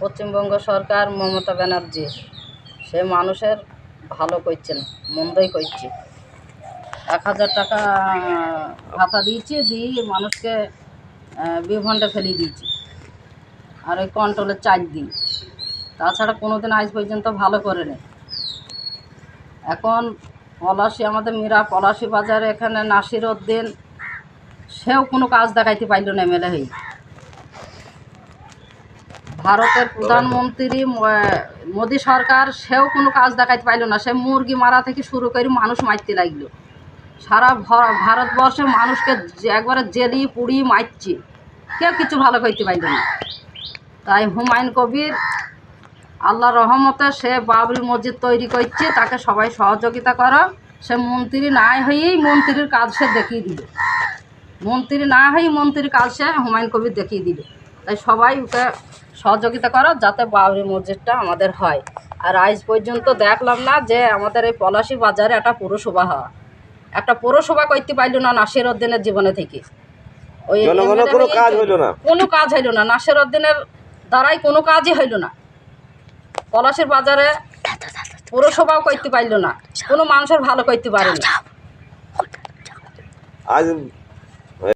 পশ্চিমবঙ্গ সরকার মমতা ব্যানার্জি সে মানুষের ভালো করছে না, মন্দই করছে। 1000 টাকা ভাতা দিয়েছি, দিয়ে মানুষকে বিভ্রান্তে ফেলিয়ে দিয়েছি। আর ওই কন্ট্রোলের চাল দিই, তাছাড়া কোনোদিন আজ পর্যন্ত ভালো করে নেই। এখন পলাশি, আমাদের মীরা পলাশি বাজারে এখানে নাসির উদ্দিন, সেও কোনো কাজ দেখাইতে পারল না এমএলএ হয়ে। ভারতের প্রধানমন্ত্রী মোদী সরকার, সেও কোনো কাজ দেখাইতে পারল না। সে মুরগি মারা থেকে শুরু করে মানুষ মারতে লাগলো। সারা ভারতবর্ষে মানুষকে একবারে জেলি পুড়ি মারছে, কেউ কিছু ভালো করতে পারল না। তাই হুমায়ুন কবির আল্লাহ রহমতে সে বাবরি মসজিদ তৈরি করছে, তাকে সবাই সহযোগিতা করো। সে মন্ত্রী না হয়েই মন্ত্রীর কাজ সে দেখিয়ে দিবে, মন্ত্রী না হয়েই মন্ত্রীর কাজ সে হুমায়ুন কবির দেখিয়ে দিবে। তাই সবাই ওকে সহযোগিতা করো যাতে বাবরি মসজিদটা আমাদের হয়। আর আজ পর্যন্ত দেখলাম না যে আমাদের এই পলাশি বাজারে একটা পৌরসভা হয়, একটা পৌরসভা করতে পারল না নাসির উদ্দিনের জীবনে থেকে। ওই কোনো কাজ হইল না, নাসির উদ্দিনের দ্বারাই কোনো কাজই হইল না। পলাশির বাজারে পৌরসভাও করতে পারল না, কোনো মানুষের ভালো করতে পারেনি। আজ